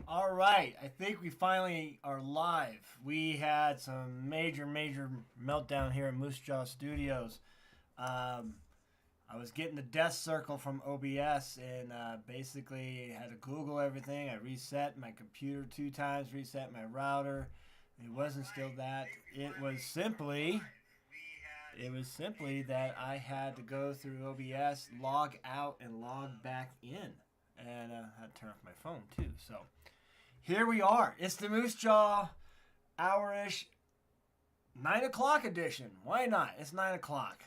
All right, I think we finally are live. We had some major meltdown here in Moosejaw Studios. Um, I was getting the death circle from OBS and basically had to Google everything. I reset my computer 2 times, reset my router. It wasn't still that. It was simply that I had to go through OBS, log out, and log back in, and I had to turn off my phone too. So here we are. It's the Moosejaw Hour-ish 9 o'clock edition. Why not? It's 9 o'clock.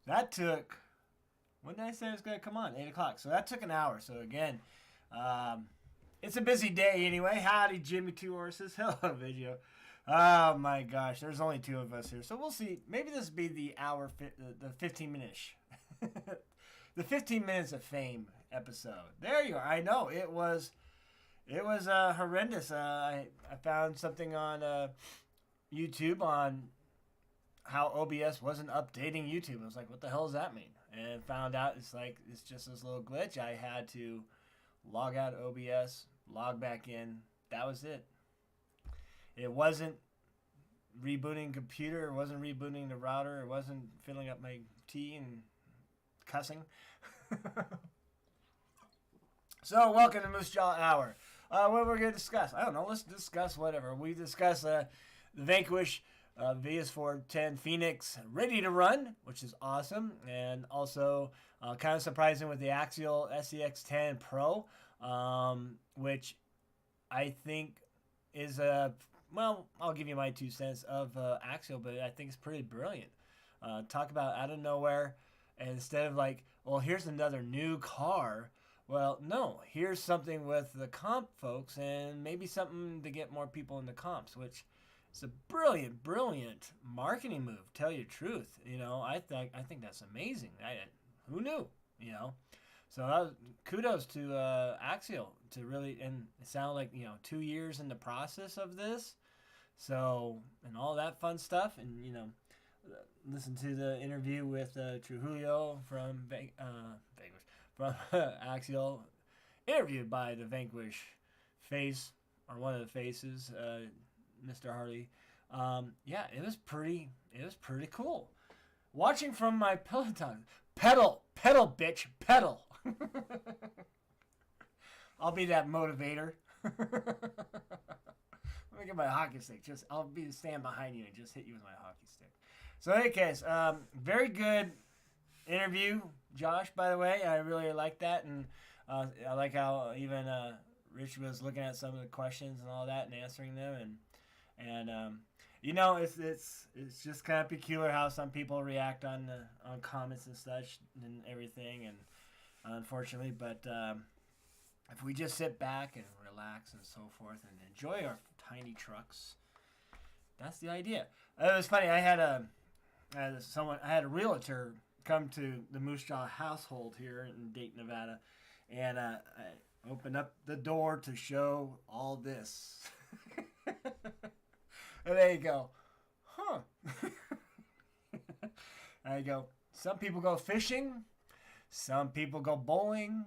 That took. When did I say it was going to come on? 8 o'clock. So that took an hour. So again, it's a busy day anyway. Howdy, Jimmy Two Horses. Hello, video. Oh my gosh, there's only two of us here. So we'll see. Maybe this will be the hour, the 15 minutes. The 15 minutes of fame episode. There you are. I know it was. It was horrendous. I found something on YouTube on how OBS wasn't updating YouTube. I was like, what the hell does that mean? And found out it's just this little glitch. I had to log out of OBS, log back in. That was it. It wasn't rebooting computer. It wasn't rebooting the router. It wasn't filling up my tea and cussing. So, welcome to Moosejaw Hour. What we're going to discuss? I don't know. Let's discuss whatever. We discuss the Vanquish VS410 Phoenix ready to run, which is awesome. And also, kind of surprising with the Axial SEX10 Pro, which I think is well, I'll give you my 2 cents of Axial, but I think it's pretty brilliant. Talk about out of nowhere, and instead of like, well, here's another new car. Well, no, here's something with the comp folks and maybe something to get more people in the comps, which is a brilliant marketing move, tell you the truth. I think that's amazing. Who knew, So kudos to Axial to really, and it sounded like, 2 years in the process of this. So, and all that fun stuff, and, listen to the interview with Trujillo from Vanquish, from Axial, interviewed by the Vanquish face, or one of the faces, Mr. Harley. Yeah, it was pretty cool. Watching from my Peloton, pedal, bitch, pedal. I'll be that motivator. Let me get my hockey stick. I'll stand behind you and just hit you with my hockey stick. So, in any case, very good interview, Josh. By the way, I really like that, and I like how even Rich was looking at some of the questions and all that and answering them, and it's just kind of peculiar how some people react on comments and such and everything, and unfortunately, but. If we just sit back and relax and so forth and enjoy our tiny trucks, that's the idea. It was funny. I had a realtor come to the Moosejaw household here in Dayton, Nevada, and I opened up the door to show all this. And there you go. Huh. There you go. Some people go fishing. Some people go bowling.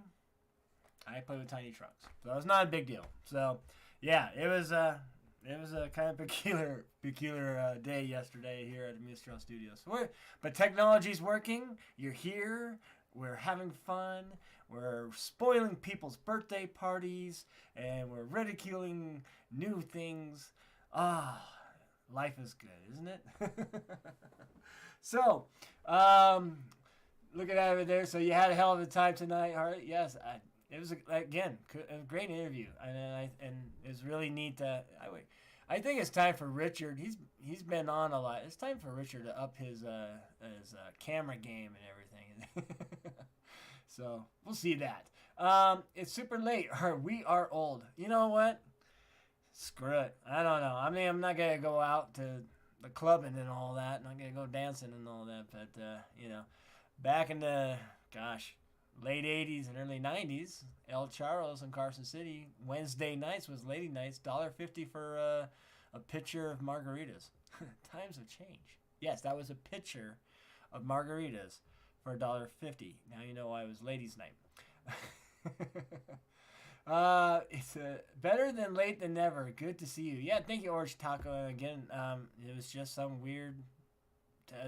I play with tiny trucks, so it's not a big deal. So, yeah, it was a kind of peculiar day yesterday here at the Moosejaw Studios. But technology's working. You're here. We're having fun. We're spoiling people's birthday parties, and we're ridiculing new things. Life is good, isn't it? So, looking at it there. So you had a hell of a time tonight, Harley. Yes, it was again a great interview, and it's really neat to. I think it's time for Richard. He's been on a lot. It's time for Richard to up his camera game and everything. So we'll see that. It's super late. We are old. You know what? Screw it. I don't know. I mean, I'm not gonna go out to the clubbing and all that. Not gonna go dancing and all that. But back in the late 80s and early 90s, El Charros in Carson City, Wednesday nights was lady nights, $1.50 for a pitcher of margaritas. Times have changed. Yes, that was a pitcher of margaritas for $1.50. Now you know why it was ladies' night. It's better than late than never. Good to see you. Yeah, thank you, Orange Taco. And again, it was just some weird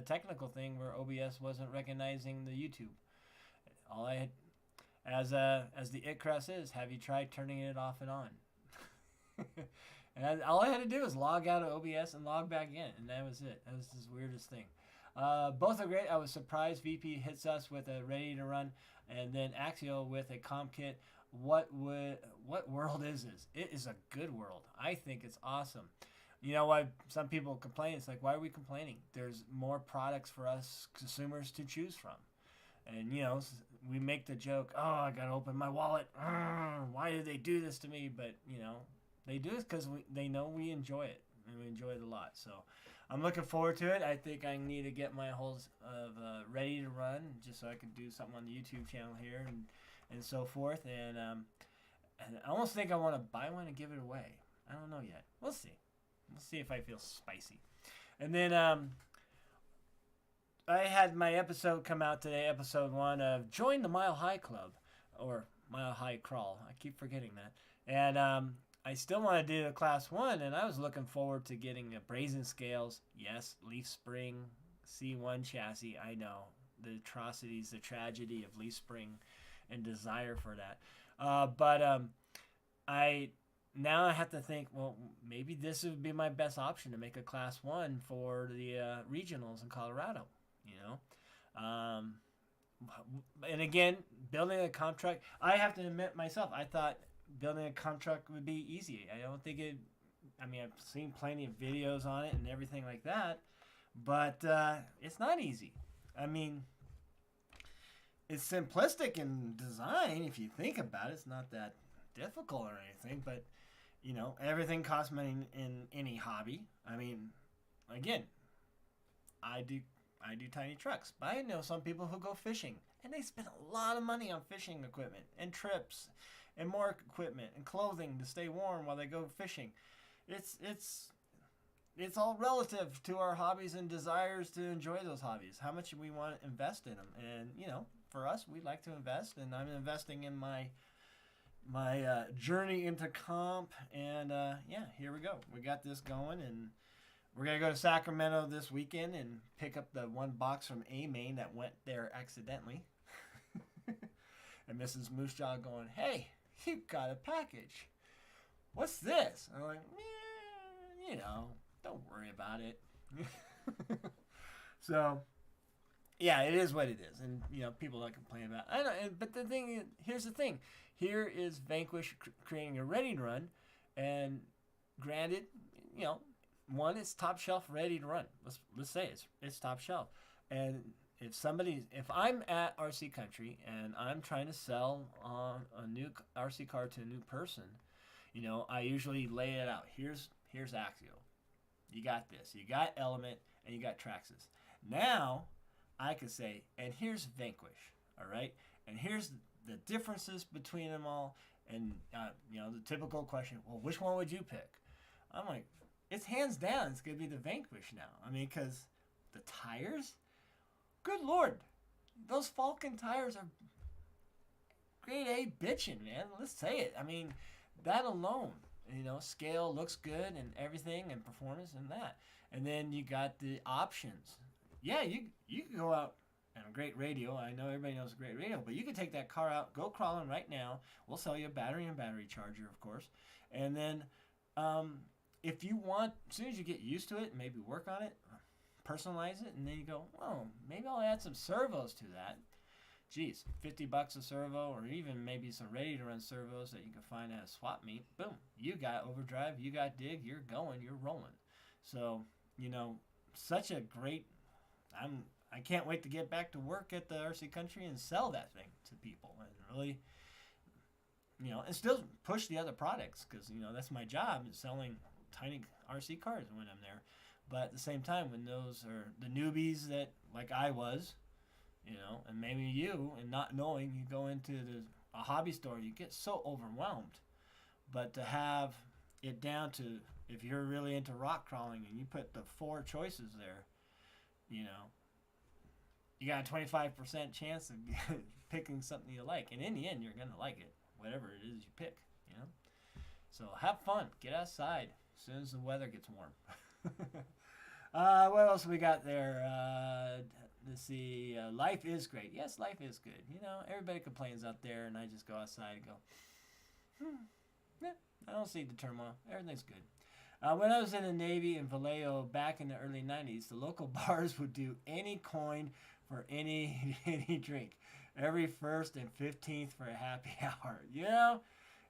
technical thing where OBS wasn't recognizing the YouTube. All I had, as the itcrest is, have you tried turning it off and on? And all I had to do was log out of OBS and log back in, and that was it. That was the weirdest thing. Both are great. I was surprised VP hits us with a ready to run, and then Axial with a comp kit. What world is this? It is a good world. I think it's awesome. You know why some people complain? It's like, why are we complaining? There's more products for us consumers to choose from. And, you know, we make the joke, oh, I got to open my wallet. Why did they do this to me? But, you know, they do it because they know we enjoy it. And we enjoy it a lot. So I'm looking forward to it. I think I need to get my holes of ready to run just so I can do something on the YouTube channel here and so forth. And I almost think I want to buy one and give it away. I don't know yet. We'll see. We'll see if I feel spicy. And then I had my episode come out today, episode 1 of Join the Mile High Club, or Mile High Crawl. I keep forgetting that. And I still want to do the Class 1, and I was looking forward to getting a brazen scales. Yes, leaf spring, C1 chassis. I know. The atrocities, the tragedy of leaf spring and desire for that. But now I have to think, well, maybe this would be my best option to make a Class 1 for the regionals in Colorado, you know. And again, building a contract, I have to admit myself, I thought building a contract would be easy. I don't think it, I mean, I've seen plenty of videos on it and everything like that, but it's not easy. I mean, it's simplistic in design if you think about it. It's not that difficult or anything, but you know, everything costs money in any hobby. I mean, again, I do tiny trucks, but I know some people who go fishing and they spend a lot of money on fishing equipment and trips and more equipment and clothing to stay warm while they go fishing. It's all relative to our hobbies and desires to enjoy those hobbies. How much we want to invest in them, and you know, for us, we like to invest, and I'm investing in my journey into comp, and yeah, here we go. We got this going, and we're gonna go to Sacramento this weekend and pick up the one box from A Main that went there accidentally. And Mrs. Moosejaw going, "Hey, you got a package. What's this?" I'm like, you know, don't worry about it. So, yeah, it is what it is, and you know, people don't complain about it. I know, but the thing is, here's the thing. Here is Vanquish creating a ready to run, and granted, you know, one, it's top shelf ready to run. Let's say it's top shelf, and if I'm at RC Country and I'm trying to sell a new RC car to a new person, you know, I usually lay it out. Here's Axial. You got this. You got Element, and you got Traxxas. Now, I could say, and here's Vanquish, all right? And here's the differences between them all, and, you know, the typical question, well, which one would you pick? I'm like, it's hands down, it's going to be the Vanquish now. I mean, because the tires, good Lord, those Falcon tires are grade A bitching, man. Let's say it. I mean, that alone, you know, scale looks good and everything and performance and that. And then you got the options. Yeah, you can go out and a great radio. I know everybody knows a great radio, but you can take that car out, go crawling right now. We'll sell you a battery and battery charger, of course. And then if you want, as soon as you get used to it, maybe work on it, personalize it, and then you go, oh, maybe I'll add some servos to that. Geez, $50 a servo, or even maybe some ready-to-run servos that you can find at a swap meet. Boom, you got overdrive, you got dig, you're going, you're rolling. So, you know, such a great, I can't wait to get back to work at the RC Country and sell that thing to people and really, you know, and still push the other products because, you know, that's my job, is selling tiny RC cars when I'm there. But at the same time, when those are the newbies that, like I was, you know, and maybe you, and not knowing, you go into a hobby store, you get so overwhelmed. But to have it down to, if you're really into rock crawling and you put the 4 choices there, you know, you got a 25% chance of picking something you like. And in the end, you're going to like it. whatever it is you pick, you know. So have fun. Get outside as soon as the weather gets warm. What else we got there? Let's see. Life is great. Yes, life is good. You know, everybody complains out there, and I just go outside and go, yeah, I don't see the turmoil. Everything's good. When I was in the Navy in Vallejo back in the early 90s, the local bars would do any coin for any drink. Every 1st and 15th for a happy hour. You know?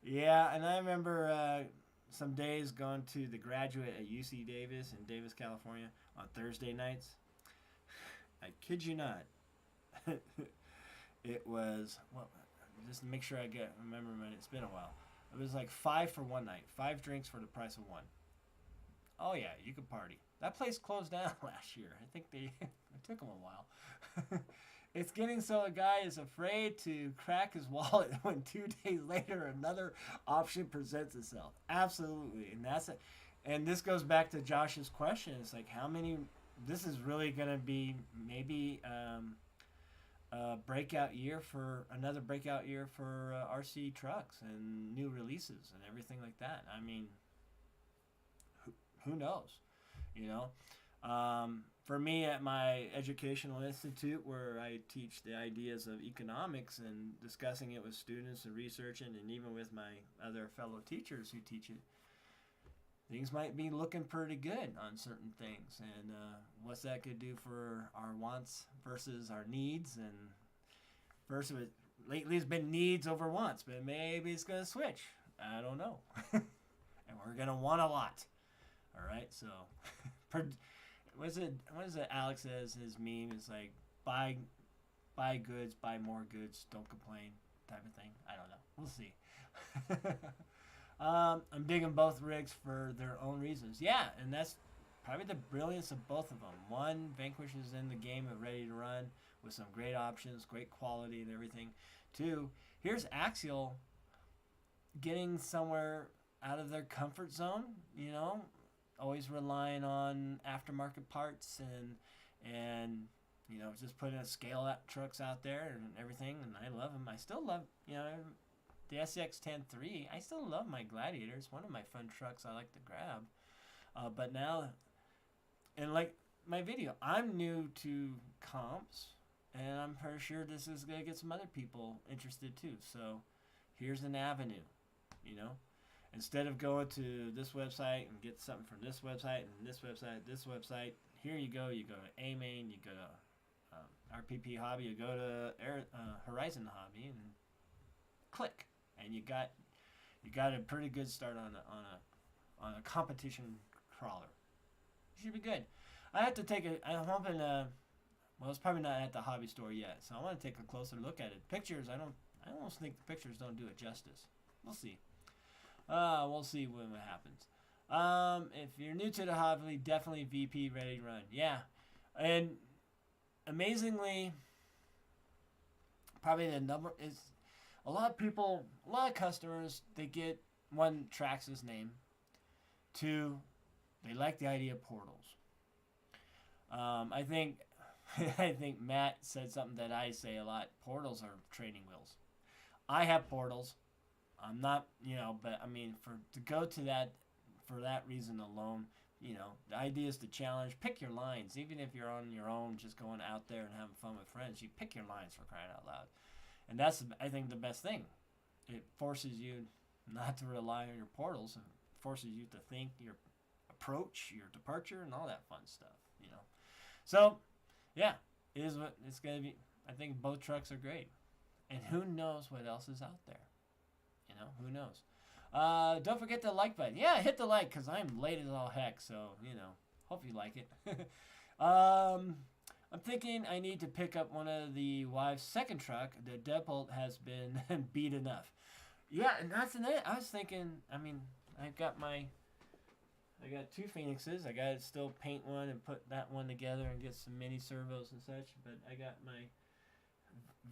Yeah, and I remember some days going to the Graduate at UC Davis in Davis, California on Thursday nights. I kid you not. It was, well, just to make sure I remember, it's been a while. It was like 5 for one night. 5 drinks for the price of 1. Oh yeah, you could party. That place closed down last year. I think it took them a while. It's getting so a guy is afraid to crack his wallet when 2 days later another option presents itself. Absolutely, and that's it. And this goes back to Josh's question. It's like how many. This is really going to be maybe a breakout year for RC trucks and new releases and everything like that. I mean, who knows, you know? For me, at my educational institute, where I teach the ideas of economics and discussing it with students and researching, and even with my other fellow teachers who teach it, things might be looking pretty good on certain things. And what's that could do for our wants versus our needs? And first, lately it's been needs over wants, but maybe it's going to switch. I don't know. And we're going to want a lot. All right, so what is it Alex says his meme is like buy goods, buy more goods, don't complain type of thing. I don't know. We'll see. I'm digging both rigs for their own reasons. Yeah, and that's probably the brilliance of both of them. One, Vanquish is in the game and ready to run with some great options, great quality and everything. Two, here's Axial getting somewhere out of their comfort zone, you know, always relying on aftermarket parts and you know, just putting a scale out trucks out there and everything, and I love them. I still love, you know, the SX-10-3. I still love my Gladiator. It's one of my fun trucks I like to grab. But now, and like my video, I'm new to comps, and I'm pretty sure this is going to get some other people interested too. So here's an avenue, you know. Instead of going to this website and get something from this website and this website, here you go. You go to A-Main, you go to RPP Hobby, you go to Horizon Hobby, and click, and you got a pretty good start on a competition crawler. Should be good. I have to take I'm hoping. Well, it's probably not at the hobby store yet, so I want to take a closer look at it. Pictures, I almost think the pictures don't do it justice. We'll see. We'll see when it happens. If you're new to the hobby, definitely VP ready to run. Yeah, and amazingly, probably the number is a lot of customers, they get one, Trax's name, two, they like the idea of portals. I think I think Matt said something that I say a lot. Portals are training wheels. I have portals. I'm not, you know, but I mean, to go to that for that reason alone, you know, the idea is to challenge. Pick your lines, even if you're on your own, just going out there and having fun with friends. You pick your lines, for crying out loud, and that's, I think, the best thing. It forces you not to rely on your portals, and forces you to think your approach, your departure, and all that fun stuff. You know, so yeah, it is what it's gonna be. I think both trucks are great, and who knows what else is out there. You know, who knows? Don't forget the like button. Yeah, hit the like, because I'm late as all heck, so, you know, hope you like it. I'm thinking I need to pick up one of the wife's second truck. The deadbolt has been beat enough. Yeah, and that's it. I was thinking, I mean, I got 2 Phoenixes. I got to still paint one and put that one together and get some mini servos and such, but I got my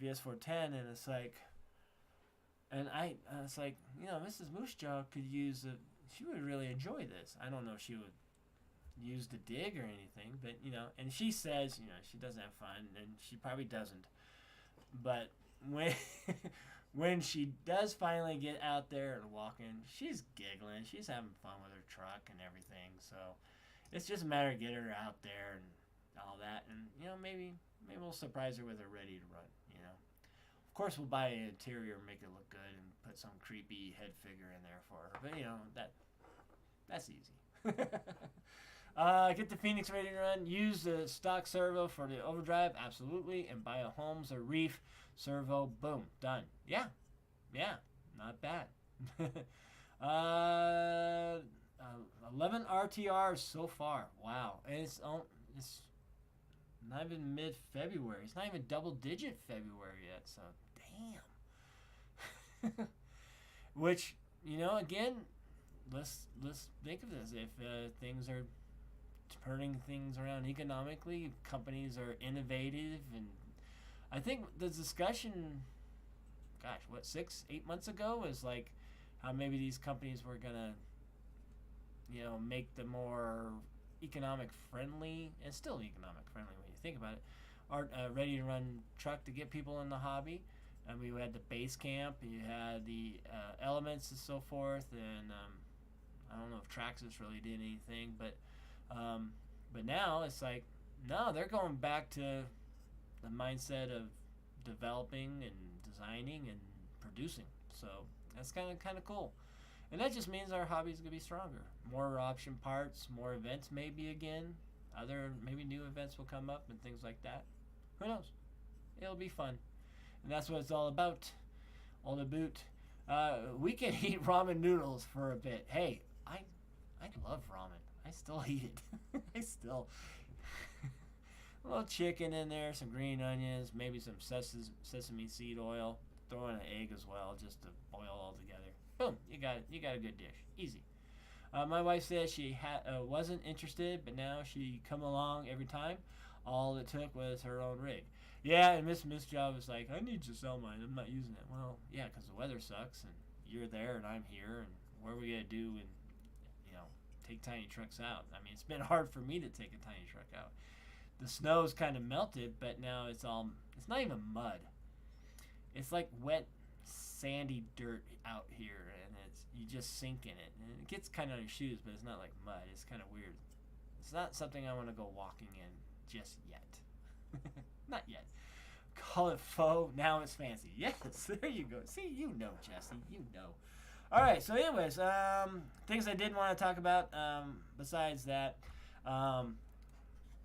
VS410, and it's like, and I was like, you know, Mrs. Moosejaw could use she would really enjoy this. I don't know if she would use the dig or anything, but, you know, and she says, you know, she doesn't have fun, and she probably doesn't. But when she does finally get out there and walking, she's giggling. She's having fun with her truck and everything. So it's just a matter of getting her out there and all that. And, maybe we'll surprise her with her ready to run, Of course, we'll buy an interior, make it look good, and put some creepy head figure in there for her. But, that's easy. Get the Phoenix ready to run. Use the stock servo for the overdrive, absolutely. And buy a Holmes or Reef servo. Boom, done. Yeah, not bad. 11 RTRs so far. Wow, and it's not even mid-February. It's not even double-digit February yet. So damn. Which, again, let's think of this. If things are turning things around economically, companies are innovative, and I think the discussion, 6-8 months ago, was like how maybe these companies were gonna, make them more economic friendly, and still economic friendly when you think about it. Ready to run truck to get people in the hobby. And we had the base camp, you had the elements and so forth, and I don't know if Traxxas really did anything, but now it's like, no, they're going back to the mindset of developing and designing and producing. So that's kind of cool. And that just means our hobby is going to be stronger. More option parts, more events maybe again. Maybe new events will come up and things like that. Who knows? It'll be fun. And that's what it's all about. All the boot. We can eat ramen noodles for a bit. Hey, I love ramen. I still eat it. A little chicken in there, some green onions, maybe some sesame seed oil. Throw in an egg as well, just to boil all together. Boom, you got it. You got a good dish. Easy. My wife said she wasn't interested, but now she come along every time. All it took was her own rig. Yeah, and Miss Job was like, I need to sell mine. I'm not using it. Well, yeah, because the weather sucks, and you're there, and I'm here, and what are we going to do and, take tiny trucks out? I mean, it's been hard for me to take a tiny truck out. The snow's kind of melted, but now it's not even mud. It's like wet, sandy dirt out here, and you just sink in it. And it gets kind of on your shoes, but it's not like mud. It's kind of weird. It's not something I want to go walking in just yet. Not yet. Call it faux. Now it's fancy. Yes, there you go. See, Jesse. All right. So, anyways, things I did want to talk about. Besides that,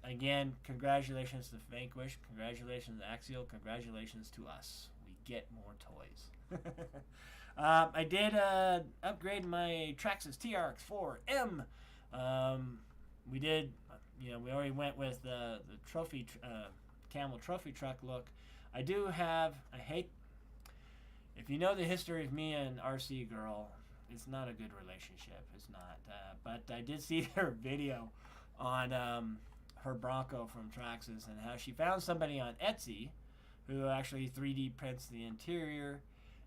again, congratulations to Vanquish. Congratulations to Axial. Congratulations to us. We get more toys. I did upgrade my Traxxas TRX4M. We did. We already went with the trophy camel trophy truck look. I do have. If you know the history of me and RC Girl, it's not a good relationship. It's not. But I did see her video on her Bronco from Traxxas and how she found somebody on Etsy who actually 3D prints the interior,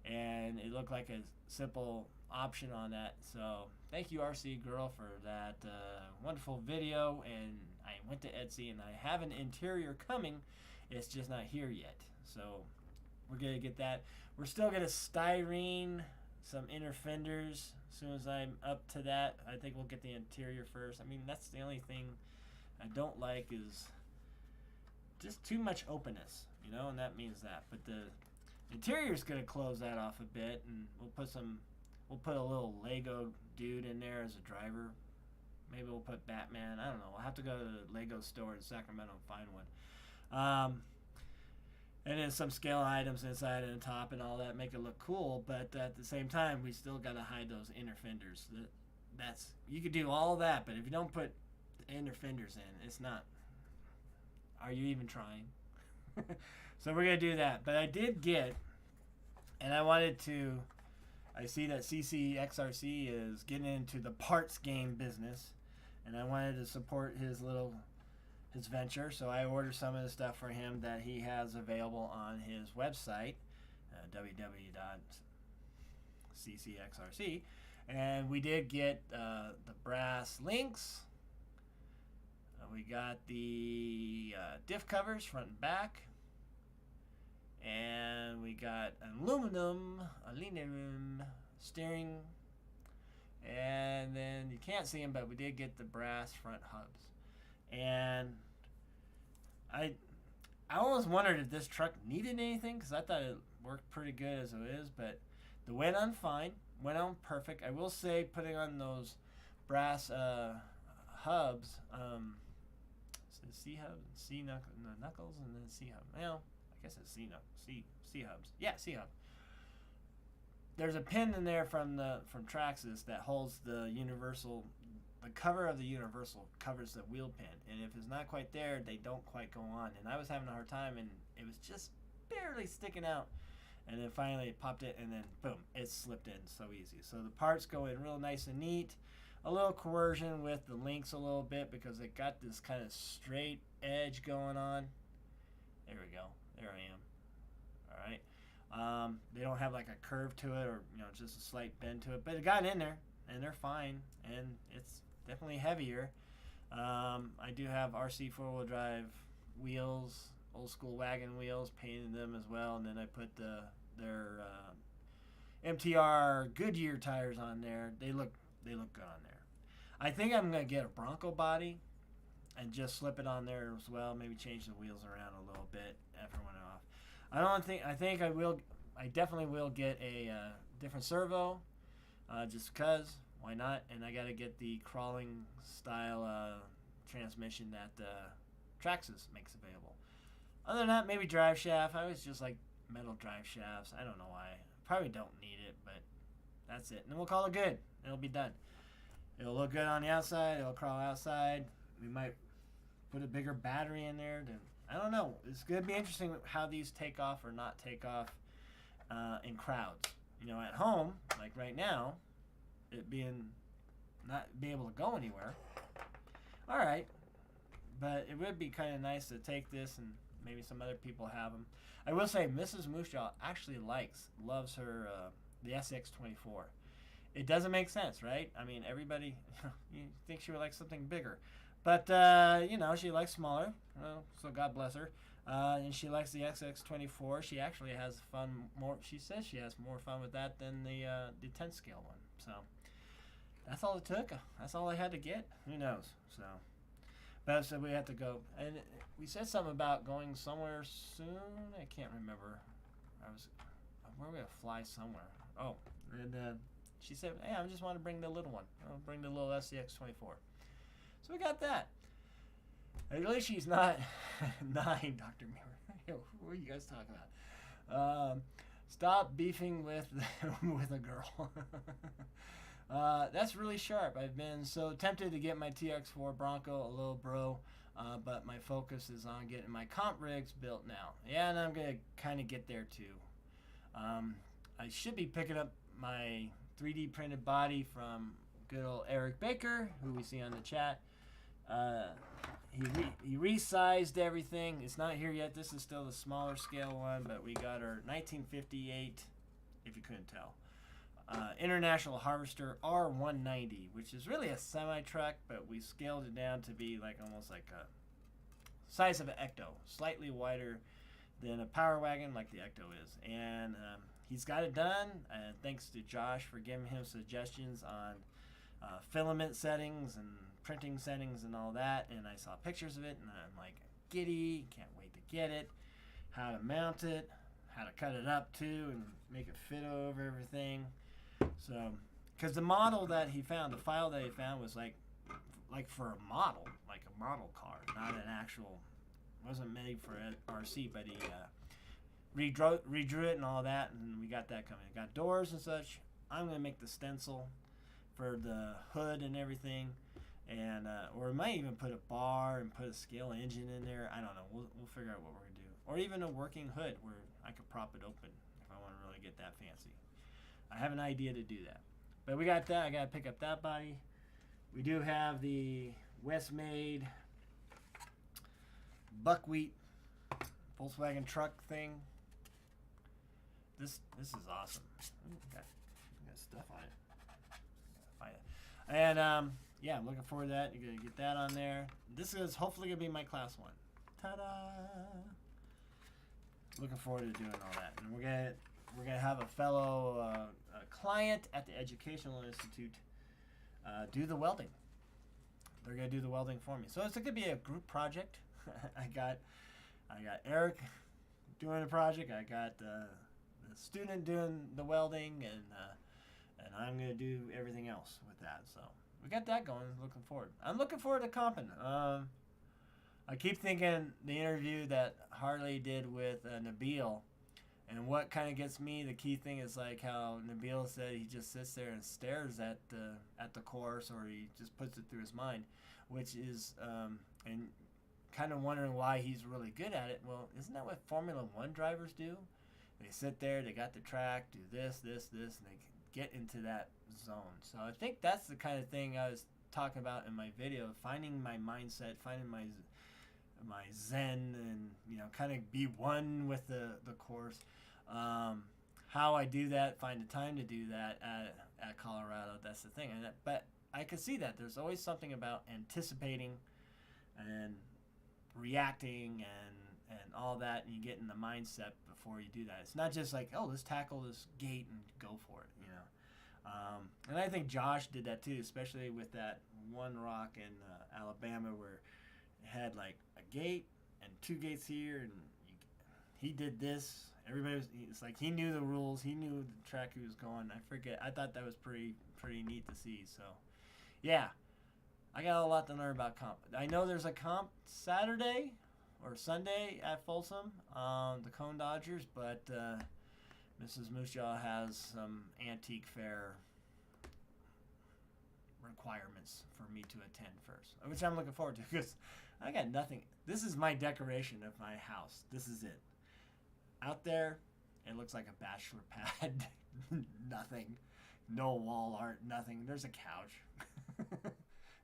and it looked like a simple option on that. So thank you, RC Girl, for that wonderful video. And I went to Etsy, and I have an interior coming. It's just not here yet. So we're going to get that. We're still going to styrene some inner fenders as soon as I'm up to that. I think we'll get the interior first. I mean, that's the only thing I don't like is just too much openness, and that means that. But the interior is going to close that off a bit, and we'll put a little Lego dude in there as a driver. Maybe we'll put Batman. I don't know. We'll have to go to the Lego store in Sacramento and find one. And then some scale items inside and top and all that, make it look cool. But at the same time, we still got to hide those inner fenders. You could do all that, but if you don't put the inner fenders in, it's not. Are you even trying? So we're going to do that. But I did get, and I see that CCXRC is getting into the parts game business, and I wanted to support his venture, so I ordered some of the stuff for him that he has available on his website, www.ccxrc, and we did get the brass links. We got the diff covers front and back, and we got aluminum steering, and then you can't see them, but we did get the brass front hubs. And I almost wondered if this truck needed anything, because I thought it worked pretty good as it is, but the went on fine, went on perfect. I will say putting on those brass hubs, C hub, knuckles, and then C hub. Well, I guess it's C hubs. Yeah, C hub. There's a pin in there from Traxxas that holds the universal. The cover of the universal covers the wheel pin, and if it's not quite there, they don't quite go on. And I was having a hard time, and it was just barely sticking out. And then finally it popped it, and then boom, it slipped in so easy. So the parts go in real nice and neat. A little coercion with the links a little bit because it got this kind of straight edge going on. There we go. There I am. All right. They don't have like a curve to it, or just a slight bend to it, but it got in there, and they're fine. And it's definitely heavier. I do have RC 4-wheel drive wheels, old school wagon wheels, painted them as well, and then I put their MTR Goodyear tires on there. They look good on there. I think I'm gonna get a Bronco body and just slip it on there as well. Maybe change the wheels around a little bit after one off. I think I will. I definitely will get a different servo, just cause. Why not? And I gotta get the crawling style transmission that Traxxas makes available. Other than that, maybe drive shaft. I always just like metal drive shafts. I don't know why. Probably don't need it, but that's it. And then we'll call it good. It'll be done. It'll look good on the outside. It'll crawl outside. We might put a bigger battery in there. I don't know. It's going to be interesting how these take off or not take off in crowds. At home, like right now, it being not be able to go anywhere. All right. But it would be kind of nice to take this and maybe some other people have them. I will say Mrs. Moosejaw actually loves her the SX24. It doesn't make sense, right? I mean, everybody you think she would like something bigger. But, she likes smaller, so God bless her. And she likes the XX24. She actually has fun more. She says she has more fun with that than the 10 scale one. So that's all it took. That's all I had to get. Who knows? So, but so we have to go. And we said something about going somewhere soon. I can't remember. We're going to fly somewhere. Oh, and she said, hey, I just want to bring the little one. I'll bring the little SCX24. So we got that. At least she's not 9, Dr. Muir. What are you guys talking about? Stop beefing with a girl. That's really sharp. I've been so tempted to get my TX4 Bronco, a little bro, but my focus is on getting my comp rigs built now. Yeah, and I'm going to kind of get there too. I should be picking up my 3D printed body from good old Eric Baker, who we see on the chat. He resized everything. It's not here yet. This is still the smaller scale one, but we got our 1958, if you couldn't tell, International Harvester R190, which is really a semi-truck, but we scaled it down to be like almost like a size of an Ecto, slightly wider than a Power Wagon like the Ecto is. And he's got it done, and thanks to Josh for giving him suggestions on filament settings and printing settings and all that. And I saw pictures of it, and I'm like, giddy, can't wait to get it, how to mount it, how to cut it up too and make it fit over everything. So, because the model that he found, the file that he found was like for a model, like a model car, not an actual, wasn't made for an RC, but he redrew it and all that, and we got that coming. Got doors and such. I'm going to make the stencil for the hood and everything, and or we might even put a bar and put a scale engine in there. I don't know. We'll figure out what we're going to do. Or even a working hood where I could prop it open if I want to really get that fancy. I have an idea to do that. But we got that. I got to pick up that body. We do have the Westmade buckwheat Volkswagen truck thing. This is awesome. Got stuff on it. Find it. And yeah, I'm looking forward to that. You're gonna get that on there. This is hopefully gonna be my class 1. Ta-da! Looking forward to doing all that. And we're gonna have a fellow client at the Educational Institute do the welding. They're gonna do the welding for me, so it's gonna be a group project. I got Eric doing the project. I got the student doing the welding, and I'm gonna do everything else with that. So we got that going. Looking forward. I'm looking forward to comping. I keep thinking the interview that Harley did with Nabil, and what kind of gets me, the key thing is like how Nabil said he just sits there and stares at the course, or he just puts it through his mind, which is and kind of wondering why he's really good at it. Well, isn't that what Formula One drivers do? They sit there, they got the track, do this, and they get into that zone. So I think that's the kind of thing I was talking about in my video, finding my mindset, finding my zen, and kind of be one with the course. How I do that, find the time to do that at Colorado, that's the thing. But I can see that there's always something about anticipating and reacting and all that, and you get in the mindset before you do that. It's not just like, oh, let's tackle this gate and go for it, and I think Josh did that too, especially with that one rock in Alabama where it had like a gate and two gates here, and he did this. It's like he knew the rules, he knew the track he was going. I thought that was pretty neat to see. So yeah, I got a lot to learn about comp. I know there's a comp Saturday or Sunday at Folsom, the Cone Dodgers, but Mrs. Moosejaw has some antique fair requirements for me to attend first, which I'm looking forward to because I got nothing. This is my decoration of my house. This is it. Out there, it looks like a bachelor pad. Nothing. No wall art, nothing. There's a couch.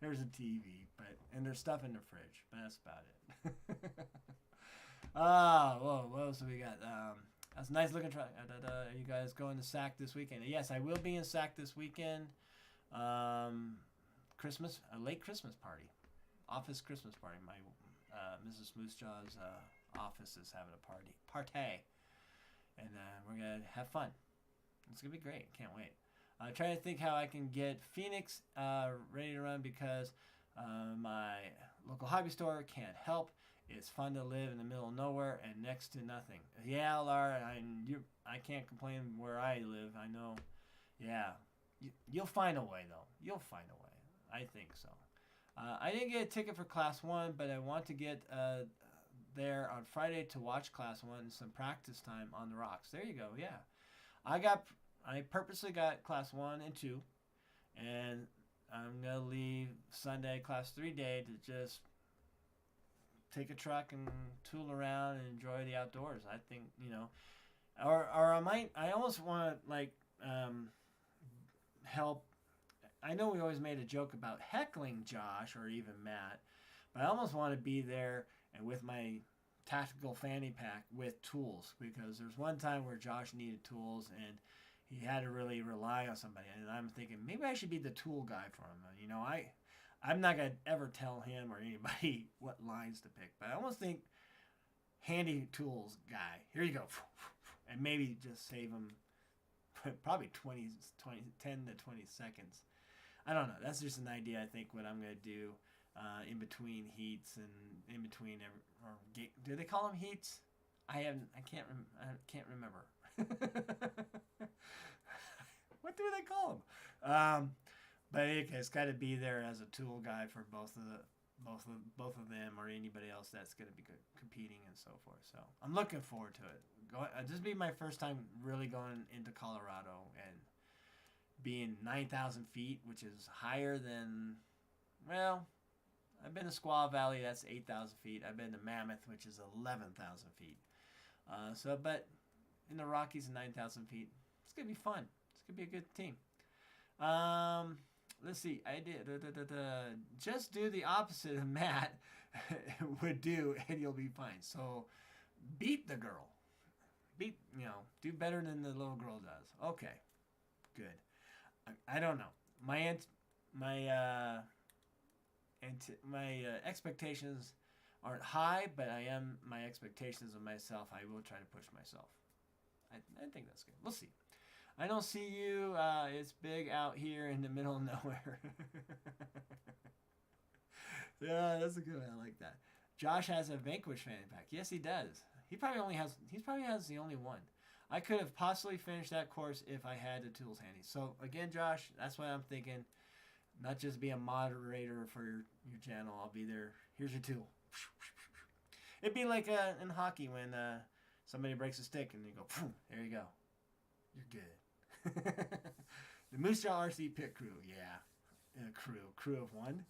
There's a TV, and there's stuff in the fridge, but that's about it. Well, what else do we got? That's a nice looking truck. Are you guys going to SAC this weekend? Yes, I will be in SAC this weekend. Christmas, a late Christmas party. Office Christmas party. My Mrs. Moosejaw's office is having a party. And we're going to have fun. It's going to be great. Can't wait. I'm trying to think how I can get Phoenix ready to run because my local hobby store can't help. It's fun to live in the middle of nowhere and next to nothing. Yeah, Laura, I can't complain where I live. I know. Yeah. You'll find a way, though. You'll find a way. I think so. I didn't get a ticket for Class 1, but I want to get there on Friday to watch Class 1, some practice time on the rocks. There you go, yeah. I purposely got Class 1 and 2, and I'm going to leave Sunday, Class 3 day, to just take a truck and tool around and enjoy the outdoors. I think, or I almost want to, help. I know we always made a joke about heckling Josh or even Matt, but I almost want to be there and with my tactical fanny pack with tools, because there's one time where Josh needed tools and he had to really rely on somebody, and I'm thinking maybe I should be the tool guy for him. I'm not going to ever tell him or anybody what lines to pick, but I almost think handy tools guy, here you go, and maybe just save him probably 10 to 20 seconds. I don't know. That's just an idea. I think what I'm going to do in between heats and in between do they call them heats? I can't remember. What do they call them? But it's got to be there as a tool guy for both of them or anybody else that's going to be competing and so forth. So I'm looking forward to it. This will be my first time really going into Colorado and being 9,000 feet, which is higher than, well, I've been to Squaw Valley, that's 8,000 feet. I've been to Mammoth, which is 11,000 feet. But in the Rockies, 9,000 feet. It's going to be fun. It's going to be a good team. Let's see. I did just do the opposite of Matt would do, and you'll be fine. So beat the girl. Do better than the little girl does. Okay, good. I don't know. My expectations aren't high, but my expectations of myself, I will try to push myself. I think that's good. We'll see. I don't see you. It's big out here in the middle of nowhere. Yeah, that's a good one. I like that. Josh has a Vanquish fanny pack. Yes, he does. He probably has the only one. I could have possibly finished that course if I had the tools handy. So again, Josh, that's what I'm thinking. Not just be a moderator for your channel. I'll be there. Here's your tool. It'd be like in hockey when somebody breaks a stick and you go, there you go. You're good. The Moosejaw RC pit crew. Yeah. Crew of one.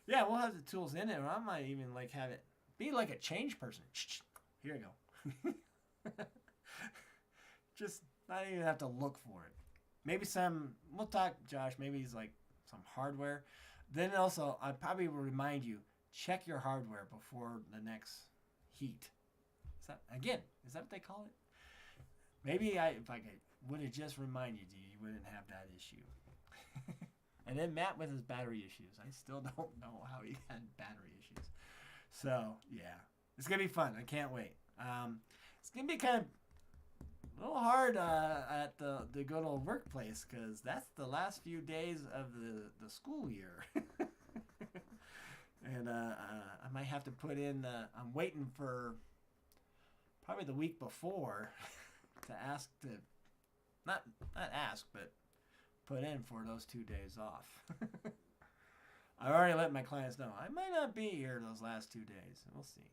Yeah, we'll have the tools in it. Or I might even like have it be like a change person. Here you go. Just not even have to look for it. Maybe we'll talk, Josh, maybe it's like some hardware. Then also, I probably will remind you, check your hardware before the next heat. Is that what they call it? Maybe if I would have just reminded you, you wouldn't have that issue. And then Matt with his battery issues. I still don't know how he had battery issues. So, yeah. It's going to be fun. I can't wait. It's going to be kind of a little hard at the good old workplace because that's the last few days of the school year. And I might have to put in, I'm waiting for probably the week before to ask to, not ask, but put in for those 2 days off. I already let my clients know I might not be here those last 2 days. We'll see.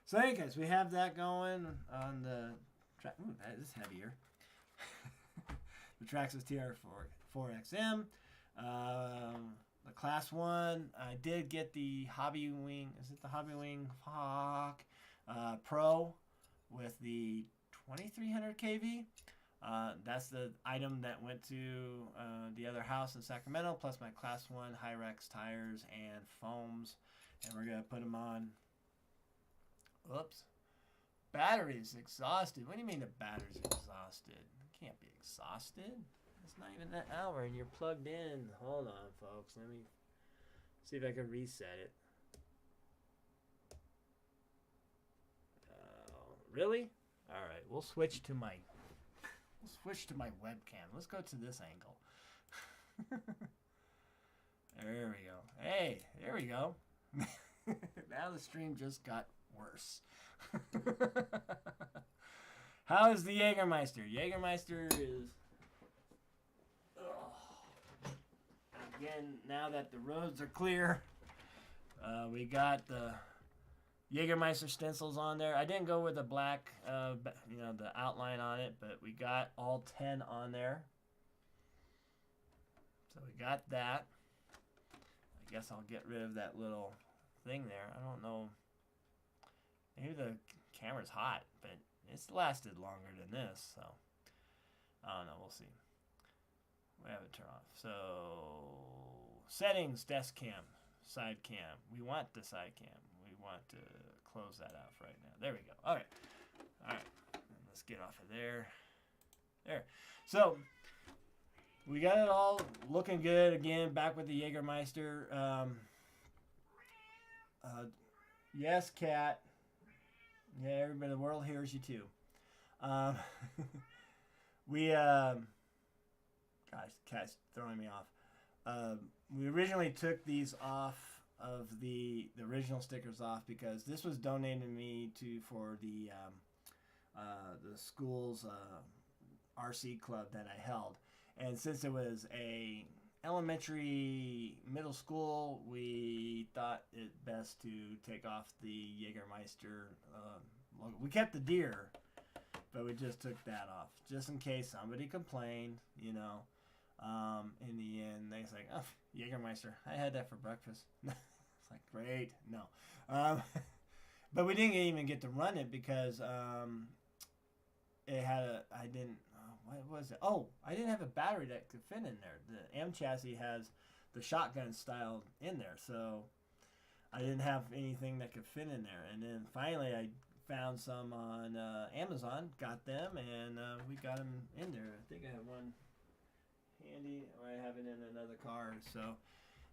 So anyways, we have that going on the track. Ooh, that is heavier. The Traxxas TR4XM. The Class 1. I did get the Hobby Wing. Is it the Hobby Wing Hawk Pro with the 2300 kV? That's the item that went to the other house in Sacramento, plus my Class 1 Hyrex tires and foams. And we're going to put them on. Oops. Battery's exhausted. What do you mean the battery's exhausted? It can't be exhausted. It's not even that hour and you're plugged in. Hold on, folks. Let me see if I can reset it. Really? All right. We'll switch to my webcam. Let's go to this angle. There we go. Hey, there we go. Now the stream just got worse. How is the Jägermeister? Jägermeister is... Again, now that the roads are clear, we got the Jägermeister stencils on there. I didn't go with the black, the outline on it, but we got all 10 on there. So we got that. I guess I'll get rid of that little thing there. I don't know. Maybe the camera's hot, but it's lasted longer than this, so I don't know. We'll see. We have it turned off. So settings, desk cam, side cam. We want the side cam. We want to close that off right now. There we go. All right. Let's get off of there. There. So we got it all looking good. Again, back with the Jägermeister. Yes, cat. Yeah, everybody in the world hears you too. Gosh, cat's throwing me off. We originally took these off of the original stickers off because this was donated to me for the school's RC club that I held, and since it was a elementary middle school, we thought it best to take off the Jägermeister logo. We kept the deer, but we just took that off just in case somebody complained, in the end, they was like, oh, Jägermeister, I had that for breakfast. It's like, great. No. But we didn't even get to run it because it had what was it? Oh, I didn't have a battery that could fit in there. The M chassis has the shotgun style in there, so I didn't have anything that could fit in there. And then finally I found some on Amazon, got them, and we got them in there. I think I have one handy, or I have it in another car. So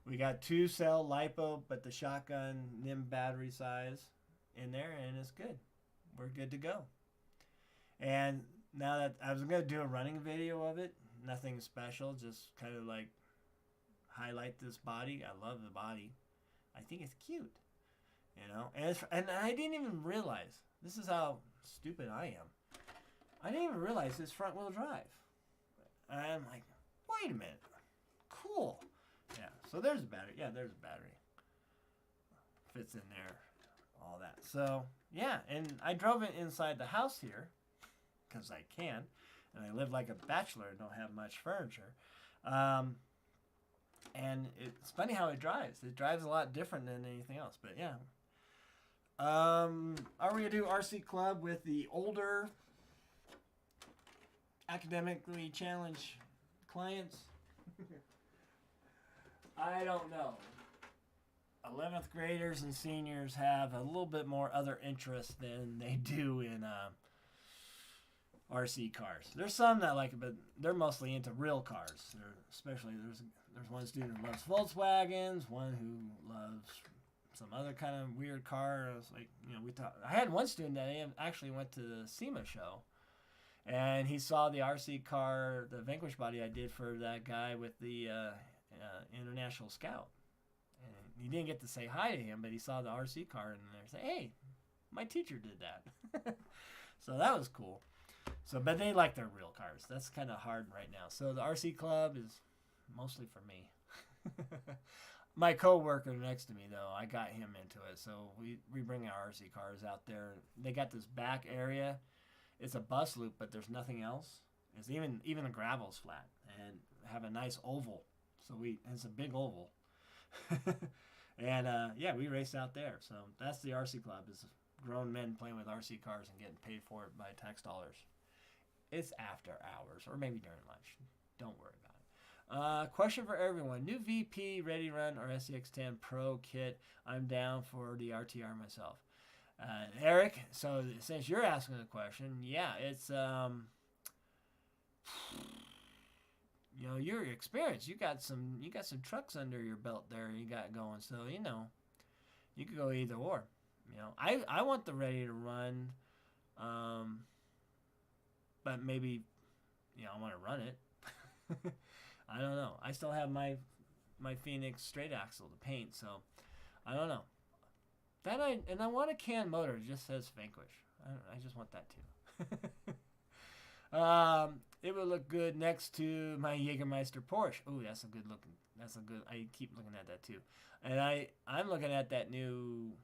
we got 2-cell LiPo, but the shotgun NIM battery size in there, and it's good. we're good to go. And now that I was going to do a running video of it, nothing special, just kind of like highlight this body. I love the body. I think it's cute, and I didn't even realize, this is how stupid I am. I didn't even realize it's front wheel drive. And I'm like, wait a minute. Cool. Yeah, so there's a battery. Yeah, there's a battery. Fits in there, all that. So, yeah, and I drove it inside the house here, because I can, and I live like a bachelor and don't have much furniture. And it's funny how it drives. It drives a lot different than anything else, but yeah. Are we going to do RC Club with the older academically challenged clients? I don't know. 11th graders and seniors have a little bit more other interests than they do in RC cars. There's some that like it, but they're mostly into real cars. Especially there's one student who loves Volkswagens, one who loves some other kind of weird car. I was like, I had one student that actually went to the SEMA show. And he saw the RC car, the Vanquish body I did for that guy with the International Scout. And he didn't get to say hi to him, but he saw the RC car and there said, hey, my teacher did that. So that was cool. So, but they like their real cars. That's kind of hard right now. So the RC Club is mostly for me. My coworker next to me, though, I got him into it. So we bring our RC cars out there. They got this back area. It's a bus loop, but there's nothing else. It's even the gravel's flat and have a nice oval. So it's a big oval. And yeah, we race out there. So that's the RC Club, is grown men playing with RC cars and getting paid for it by tax dollars. It's after hours or maybe during lunch. Don't worry about it. Question for everyone. New VP, Ready Run, or SCX10 Pro kit? I'm down for the RTR myself. Eric, so since you're asking the question, yeah, it's your experience. You got some trucks under your belt there. You got going, so you could go either or. I want the Ready to Run, but maybe I want to run it. I don't know. I still have my Phoenix straight axle to paint, so I don't know. I want a can motor. It just says Vanquish. I just want that too. It would look good next to my Jägermeister Porsche. Ooh, that's a good looking. I keep looking at that too. And I'm looking at that new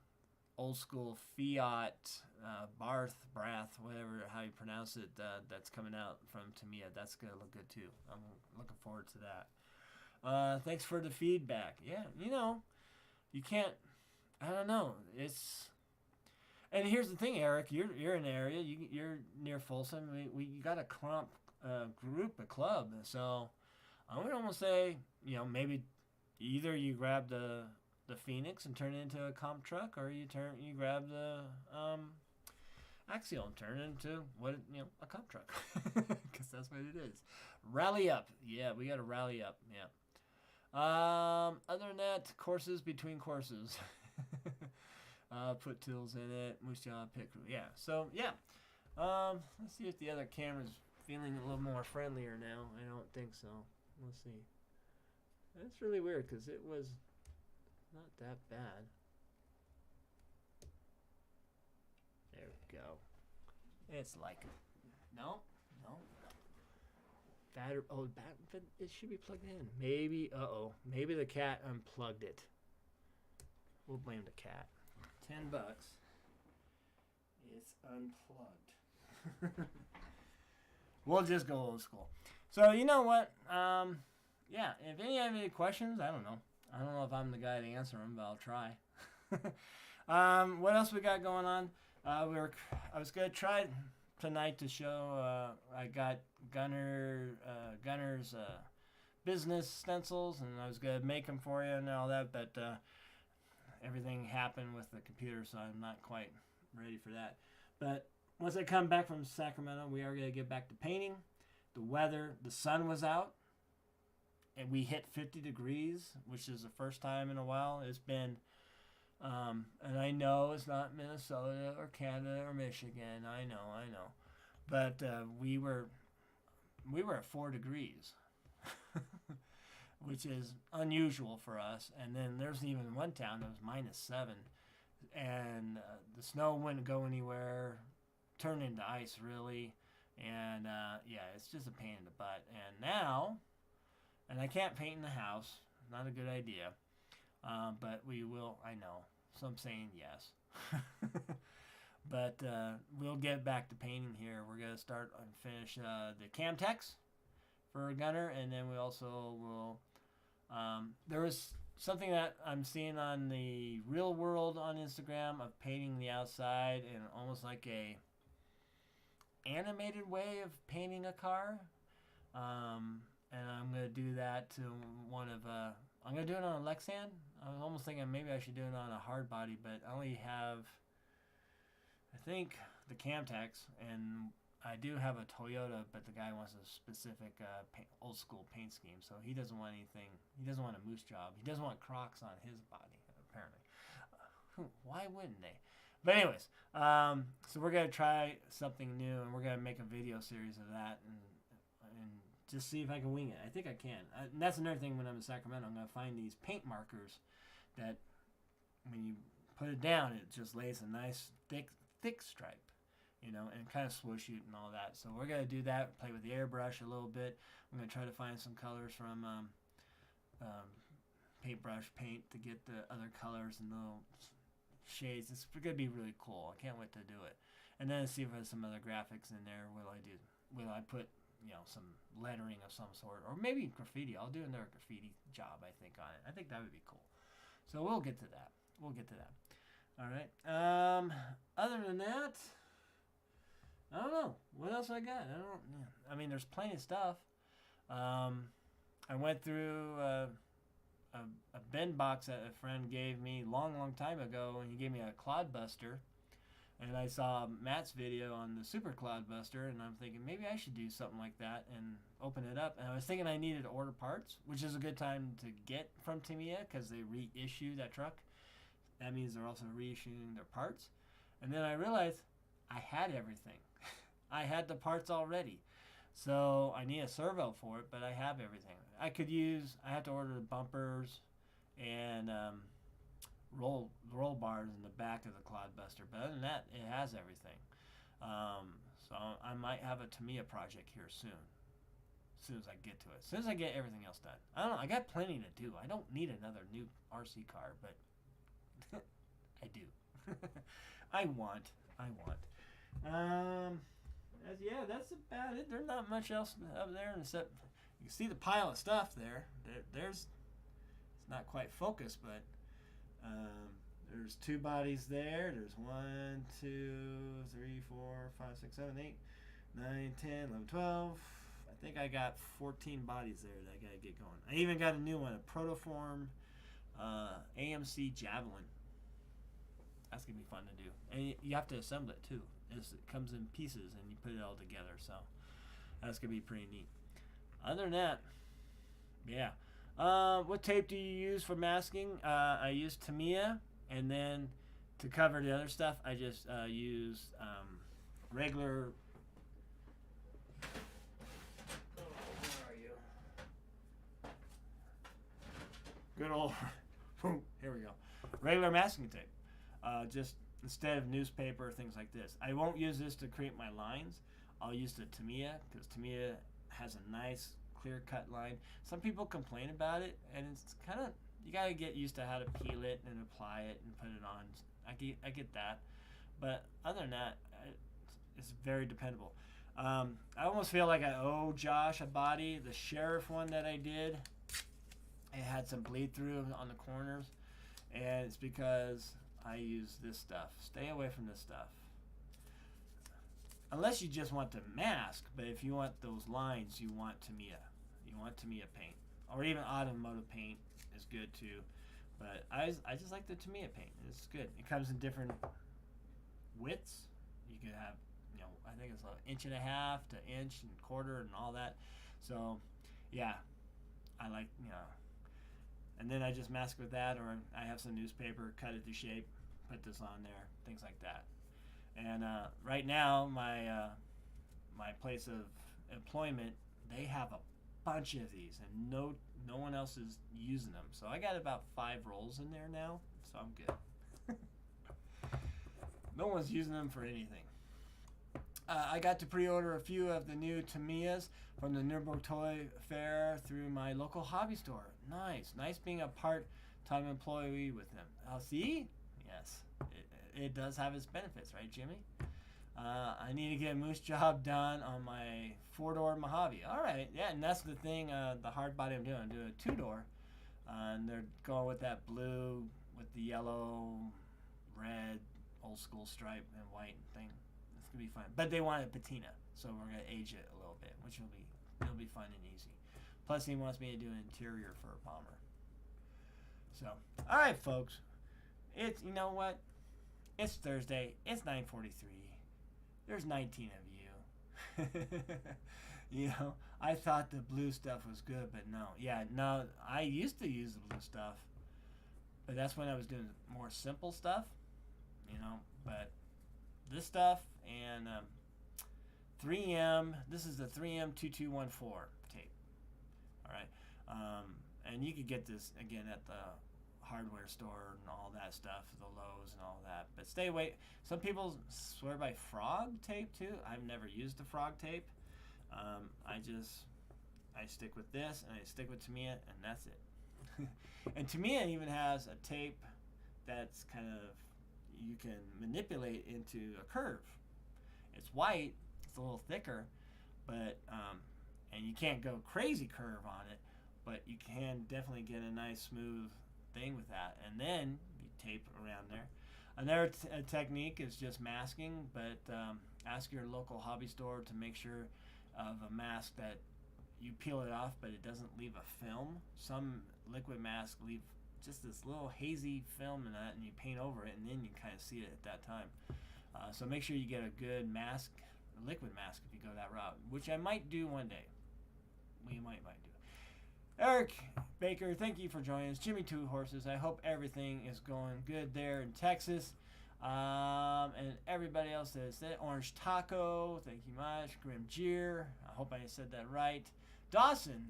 old school Fiat Brath, whatever how you pronounce it. That's coming out from Tamiya. That's gonna look good too. I'm looking forward to that. Thanks for the feedback. Yeah, you can't. I don't know. And here's the thing, Eric. You're in the area. You're near Folsom. We got a a club. So I would almost say, maybe either you grab the Phoenix and turn it into a comp truck, or you grab the Axial and turn it into a comp truck, because that's what it is. Rally up. Yeah, we got to rally up. Yeah. Other than that, courses between courses. Put tools in it. Moosejaw pick. Yeah. So yeah. Let's see if the other camera's feeling a little more friendlier now. I don't think so. We'll see. That's really weird because it was not that bad. There we go. It's like no. Battery. Oh, it should be plugged in. Maybe. Maybe the cat unplugged it. We'll blame the cat. $10. It's unplugged. We'll just go old school. So you know what? Yeah. If any have any questions, I don't know. I don't know if I'm the guy to answer them, but I'll try. What else we got going on? I was gonna try tonight to show. I got Gunner's business stencils, and I was gonna make them for you and all that, but everything happened with the computer, so I'm not quite ready for that. But once I come back from Sacramento, we are gonna get back to painting. The weather, the sun was out, and we hit 50 degrees, which is the first time in a while. It's been And I know it's not Minnesota or Canada or Michigan. I know. But we were at 4 degrees, which is unusual for us. And then there's even one town that was -7, and the snow wouldn't go anywhere, turned into ice really, and yeah, it's just a pain in the butt. And now, and I can't paint in the house, not a good idea, but we will. I know, so I'm saying yes. But we'll get back to painting here. We're gonna start and finish the Camtex for a gunner, and then we also will. There was something that I'm seeing on the Real World on Instagram of painting the outside in almost like a animated way of painting a car. And I'm gonna do that to one of. I'm gonna do it on a Lexan. I was almost thinking maybe I should do it on a hard body, but I only have, I think, the Camtex, and I do have a Toyota, but the guy wants a specific old school paint scheme, so he doesn't want anything. He doesn't want a moose job. He doesn't want Crocs on his body, apparently. Why wouldn't they? But anyways, so we're gonna try something new, and we're gonna make a video series of that, and just see if I can wing it. I think I can. And that's another thing when I'm in Sacramento. I'm gonna find these paint markers that, when you put it down, it just lays a nice thick stripe, and kind of swoosh it and all that. So we're gonna do that. Play with the airbrush a little bit. I'm gonna try to find some colors from paintbrush paint to get the other colors and little shades. It's gonna be really cool. I can't wait to do it. And then see if there's some other graphics in there. Will I put some lettering of some sort, or maybe graffiti? I'll do another graffiti job, I think, on it. I think that would be cool. So we'll get to that. All right. Other than that, I don't know what else I got. I mean, there's plenty of stuff. I went through a bin box that a friend gave me long time ago, and he gave me a clodbuster. And I saw Matt's video on the Super Cloudbuster, and I'm thinking maybe I should do something like that and open it up. And I was thinking I needed to order parts, which is a good time to get from Tamiya because they reissue that truck. That means they're also reissuing their parts. And then I realized I had everything. I had the parts already. So I need a servo for it, but I have everything. I have to order the bumpers and roll bars in the back of the Clodbuster, but other than that, it has everything. So I might have a Tamiya project here soon. As soon as I get to it. As soon as I get everything else done. I don't know. I got plenty to do. I don't need another new RC car, but I do. I want. That's about it. There's not much else up there except you can see the pile of stuff there. It's not quite focused, but there's 2 bodies there. There's 1, 2, 3, 4, 5, 6, 7, 8, 9, 10, 11, 12. I think I got 14 bodies there that I gotta get going. I even got a new one, a Protoform AMC Javelin. That's gonna be fun to do, and you have to assemble it too. It comes in pieces, and you put it all together. So that's gonna be pretty neat. Other than that, yeah. What tape do you use for masking? I use Tamiya, and then to cover the other stuff, I just use regular. Oh, where are you? Good old. Here we go. Regular masking tape. Just instead of newspaper, things like this. I won't use this to create my lines. I'll use the Tamiya because Tamiya has a nice clear cut line. Some people complain about it, and it's kind of, you gotta get used to how to peel it and apply it and put it on. I get that, but other than that, it's very dependable. I almost feel like I owe Josh a body. The Sheriff one that I did, it had some bleed through on the corners, and it's because I use this stuff. Stay away from this stuff. Unless you just want to mask, but if you want those lines, you want Tamiya. You want Tamiya paint. Or even automotive paint is good too. But I just like the Tamiya paint. It's good. It comes in different widths. You could have, I think it's 1.5 inches to 1.25 inches and all that. So, yeah, I like, And then I just mask with that, or I have some newspaper, cut it to shape, put this on there, things like that. And right now, my place of employment, they have a bunch of these, and no one else is using them. So I got about 5 rolls in there now, so I'm good. No one's using them for anything. I got to pre-order a few of the new Tamiyas from the Nürburgring Toy Fair through my local hobby store. Nice being a part-time employee with them. Oh, see? Yes, it does have its benefits, right, Jimmy? I need to get a moose job done on my 4-door Mojave. All right, yeah, and that's the thing, the hard body I'm doing. I'm doing a 2-door, and they're going with that blue with the yellow, red, old school stripe and white thing. It's gonna be fun. But they want it patina, so we're gonna age it a little bit, which it'll be fun and easy. Plus, he wants me to do an interior for a bomber. So, all right, folks. It's, you know what? It's Thursday. It's 9:43. There's 19 of you. You know, I thought the blue stuff was good, but no. Yeah, no, I used to use the blue stuff, but that's when I was doing more simple stuff, you know. But this stuff and 3M, this is the 3M 2214 tape. All right. And you could get this, again, at the hardware store and all that stuff, the Lowe's and all that. But stay away. Some people swear by frog tape too. I've never used the frog tape. I stick with this, and I stick with Tamiya, and that's it. And Tamiya even has a tape that's kind of, you can manipulate into a curve. It's white, it's a little thicker, but and you can't go crazy curve on it, but you can definitely get a nice smooth thing with that. And then you tape around there. Another technique is just masking, but ask your local hobby store to make sure of a mask that you peel it off, but it doesn't leave a film. Some liquid masks leave just this little hazy film in that, and you paint over it, and then you kind of see it at that time. So make sure you get a good mask, a liquid mask, if you go that route, which I might do one day. We might do. Eric Baker, thank you for joining us. Jimmy Two Horses, I hope everything is going good there in Texas. And everybody else that said Orange Taco, thank you much. Grim Jeer, I hope I said that right. Dawson,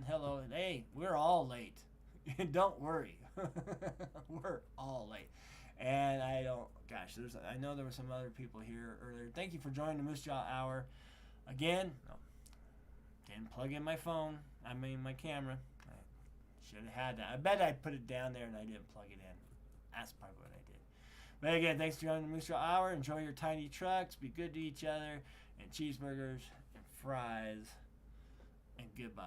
hello. Hey, we're all late. Don't worry. We're all late. And I know there were some other people here earlier. Thank you for joining the Moosejaw Hour. Again, didn't plug in my phone. My camera. I should have had that. I bet I put it down there and I didn't plug it in. That's probably what I did. But again, thanks for joining the Moosejaw Hour. Enjoy your tiny trucks. Be good to each other. And cheeseburgers and fries. And goodbye.